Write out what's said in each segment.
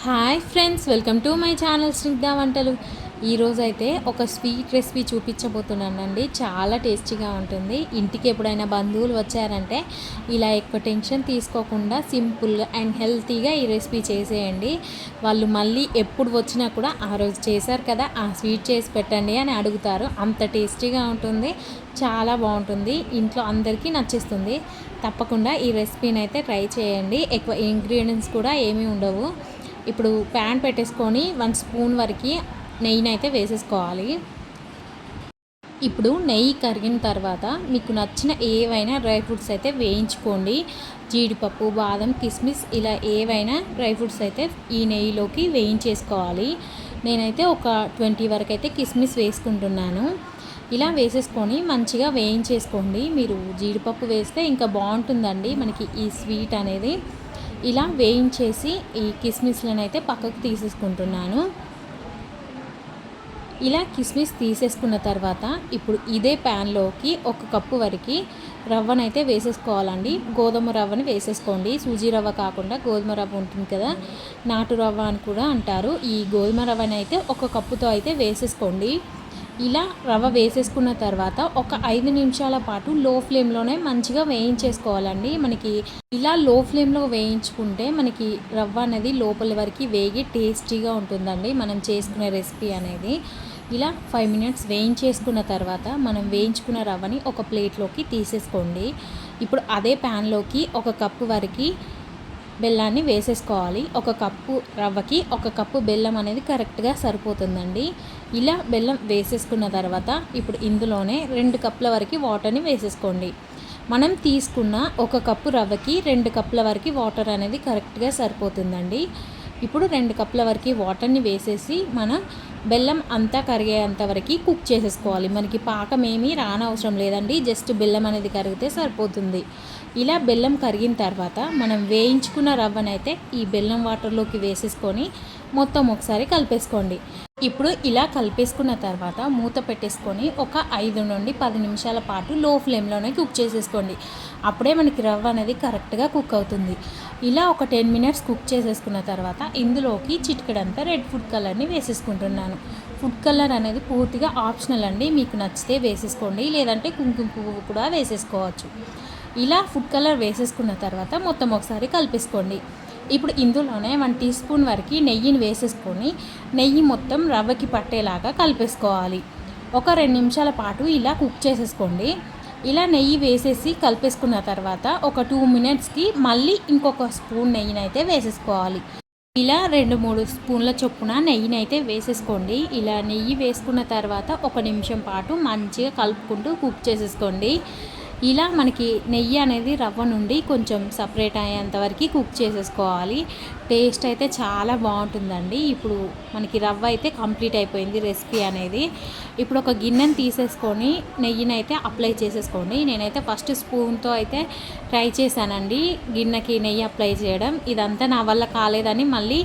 Hi friends, welcome to my channel Snigdha Vantalu. ఈరోజైతే ఒక sweet recipe చూపించబోతున్నానండి. చాలా టేస్టీగా ఉంటుంది. ఇంటికి ఎప్పుడైనా బంధువులు వచ్చారంటే ఇలా ఎక్కువ టెన్షన్ తీసుకోకుండా సింపుల్గా అండ్ హెల్తీగా ఈ రెసిపీ చేసేయండి. వాళ్ళు మళ్ళీ ఎప్పుడు వచ్చినా కూడా ఆ రోజు చేశారు కదా, ఆ స్వీట్ చేసి పెట్టండి అని అడుగుతారు. అంత టేస్టీగా ఉంటుంది, చాలా బాగుంటుంది, ఇంట్లో అందరికీ నచ్చేస్తుంది. తప్పకుండా ఈ రెసిపీని అయితే ట్రై చేయండి. ఎక్కువ ఇంగ్రీడియంట్స్ కూడా ఏమీ ఉండవు. ఇప్పుడు ప్యాన్ పెట్టేసుకొని 1 స్పూన్ వరకు నెయ్యిని అయితే వేసేసుకోవాలి. ఇప్పుడు నెయ్యి కరిగిన తర్వాత మీకు నచ్చిన ఏవైనా డ్రై ఫ్రూట్స్ అయితే వేయించుకోండి. జీడిపప్పు, బాదం, కిస్మిస్ ఇలా ఏవైనా డ్రై ఫ్రూట్స్ అయితే ఈ నెయ్యిలోకి వేయించేసుకోవాలి. నేనైతే ఒక 20 వరకు అయితే కిస్మిస్ వేసుకుంటున్నాను. ఇలా వేసేసుకొని మంచిగా వేయించేసుకోండి. మీరు జీడిపప్పు వేస్తే ఇంకా బాగుంటుందండి మనకి ఈ స్వీట్ అనేది. ఇలా వేయించేసి ఈ కిస్మిస్లను అయితే పక్కకు తీసేసుకుంటున్నాను. ఇలా కిస్మిస్ తీసేసుకున్న తర్వాత ఇప్పుడు ఇదే ప్యాన్లోకి 1 కప్పు వరకు రవ్వనైతే వేసేసుకోవాలండి. గోధుమ రవ్వని వేసేసుకోండి. సూజీ రవ్వ కాకుండా గోధుమ రవ్వ ఉంటుంది కదా, నాటు రవ్వ అని కూడా అంటారు. ఈ గోధుమ రవ్వని అయితే 1 కప్పుతో అయితే వేసేసుకోండి. ఇలా రవ్వ వేసేసుకున్న తర్వాత ఒక 5 నిమిషాల పాటు లో ఫ్లేమ్లోనే మంచిగా వేయించేసుకోవాలండి. మనకి ఇలా లో ఫ్లేమ్లో వేయించుకుంటే మనకి రవ్వ అనేది లోపల వరకు వేగి టేస్టీగా ఉంటుందండి మనం చేసుకునే రెసిపీ అనేది. ఇలా 5 మినిట్స్ వేయించేసుకున్న తర్వాత మనం వేయించుకున్న రవ్వని ఒక ప్లేట్లోకి తీసేసుకోండి. ఇప్పుడు అదే ప్యాన్లోకి 1 కప్పు వరకు బెల్లాన్ని వేసేసుకోవాలి. 1 కప్పు రవ్వకి 1 కప్పు బెల్లం అనేది కరెక్ట్గా సరిపోతుందండి. ఇలా బెల్లం వేసేసుకున్న తర్వాత ఇప్పుడు ఇందులోనే 2 కప్పుల వరకు వాటర్ని వేసేసుకోండి. మనం తీసుకున్న 1 కప్పు రవ్వకి 2 కప్పుల వరకు వాటర్ అనేది కరెక్ట్గా సరిపోతుందండి. ఇప్పుడు 2 కప్పుల వరకు వాటర్ని వేసేసి మనం బెల్లం అంతా కరిగేంత వరకు కుక్ చేసేసుకోవాలి. మనకి పాకం ఏమీ రానవసరం లేదండి, జస్ట్ బెల్లం అనేది కరిగితే సరిపోతుంది. ఇలా బెల్లం కరిగిన తర్వాత మనం వేయించుకున్న రవ్వనైతే ఈ బెల్లం వాటర్లోకి వేసేసుకొని మొత్తం ఒకసారి కలిపేసుకోండి. ఇప్పుడు ఇలా కలిపేసుకున్న తర్వాత మూత పెట్టేసుకొని ఒక 5 నుండి 10 నిమిషాల పాటు లో ఫ్లేమ్లోనే కుక్ చేసేసుకోండి. అప్పుడే మనకి రవ్వ అనేది కరెక్ట్గా కుక్ అవుతుంది. ఇలా ఒక 10 మినిట్స్ కుక్ చేసేసుకున్న తర్వాత ఇందులోకి చిటికెడంతా రెడ్ ఫుడ్ కలర్ని వేసేసుకుంటున్నాను. ఫుడ్ కలర్ అనేది పూర్తిగా ఆప్షనల్ అండి, మీకు నచ్చితే వేసేసుకోండి, లేదంటే కుంకుమ పువ్వు కూడా వేసేసుకోవచ్చు. ఇలా ఫుడ్ కలర్ వేసేసుకున్న తర్వాత మొత్తం ఒకసారి కలిపేసుకోండి. ఇప్పుడు ఇందులోనే 1 టీ స్పూన్ వరకు నెయ్యిని వేసేసుకొని నెయ్యి మొత్తం రవ్వకి పట్టేలాగా కలిపేసుకోవాలి. ఒక 2 నిమిషాల పాటు ఇలా కుక్ చేసేసుకోండి. ఇలా నెయ్యి వేసేసి కలిపేసుకున్న తర్వాత ఒక 2 మినిట్స్కి మళ్ళీ ఇంకొక స్పూన్ నెయ్యిని అయితే వేసేసుకోవాలి. ఇలా 2-3 స్పూన్ల చొప్పున నెయ్యిని అయితే వేసేసుకోండి. ఇలా నెయ్యి వేసుకున్న తర్వాత 1 నిమిషం పాటు మంచిగా కలుపుకుంటూ కుక్ చేసేసుకోండి. ఇలా మనకి నెయ్యి అనేది రవ్వ నుండి కొంచెం సపరేట్ అయ్యేంత వరకు కుక్ చేసేసుకోవాలి. టేస్ట్ అయితే చాలా బాగుంటుందండి. ఇప్పుడు మనకి రవ్వ అయితే కంప్లీట్ అయిపోయింది రెసిపీ అనేది. ఇప్పుడు ఒక గిన్నెని తీసేసుకొని నెయ్యిని అయితే అప్లై చేసేసుకోండి. నేనైతే ఫస్ట్ స్పూన్తో అయితే ట్రై చేశానండి గిన్నెకి నెయ్యి అప్లై చేయడం. ఇదంతా నా వల్ల కాలేదని మళ్ళీ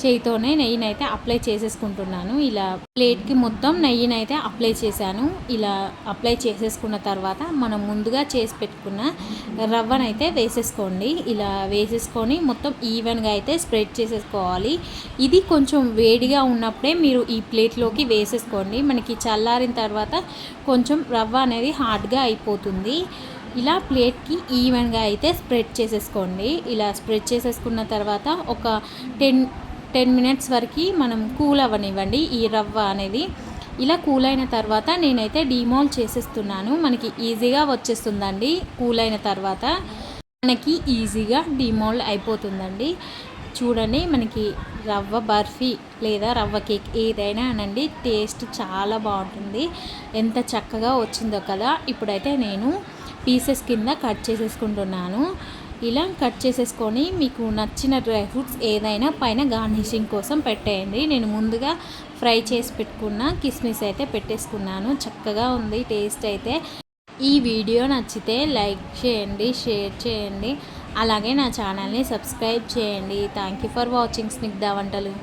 చేయితోనే నెయ్యిని అయితే అప్లై చేసేసుకుంటున్నాను. ఇలా ప్లేట్కి మొత్తం నెయ్యిని అయితే అప్లై చేశాను. ఇలా అప్లై చేసేసుకున్న తర్వాత మనం ముందుగా చేసి పెట్టుకున్న రవ్వనైతే వేసేసుకోండి. ఇలా వేసేసుకొని మొత్తం ఈవెన్గా అయితే స్ప్రెడ్ చేసేసుకోవాలి. ఇది కొంచెం వేడిగా ఉన్నప్పుడే మీరు ఈ ప్లేట్లోకి వేసేసుకోండి. మనకి చల్లారిన తర్వాత కొంచెం రవ్వ అనేది హార్డ్గా అయిపోతుంది. ఇలా ప్లేట్కి ఈవెన్గా అయితే స్ప్రెడ్ చేసేసుకోండి. ఇలా స్ప్రెడ్ చేసేసుకున్న తర్వాత ఒక 10 మినిట్స్ వరకు మనం కూల్ అవ్వనివ్వండి ఈ రవ్వ అనేది. ఇలా కూల్ అయిన తర్వాత నేనైతే డీమోల్డ్ చేసేస్తున్నాను. మనకి ఈజీగా వచ్చేస్తుందండి. కూల్ అయిన తర్వాత మనకి ఈజీగా డీమోల్డ్ అయిపోతుందండి. చూడండి, మనకి రవ్వ బర్ఫీ లేదా రవ్వ కేక్ ఏదైనా అనండి, టేస్ట్ చాలా బాగుంటుంది. ఎంత చక్కగా వచ్చిందో కదా. ఇప్పుడైతే నేను పీసెస్ కింద కట్ చేసేసుకుంటున్నాను. ఇలా కట్ చేసేసుకొని మీకు నచ్చిన డ్రై ఫ్రూట్స్ ఏదైనా పైన గార్నిషింగ్ కోసం పెట్టేయండి. నేను ముందుగా ఫ్రై చేసి పెట్టుకున్న కిస్మిస్ అయితే పెట్టేసుకున్నాను. చక్కగా ఉంది టేస్ట్ అయితే. ఈ వీడియో నచ్చితే లైక్ చేయండి, షేర్ చేయండి, అలాగే నా ఛానల్ని సబ్స్క్రైబ్ చేయండి. Thank you for watching Snigdha వంటలు.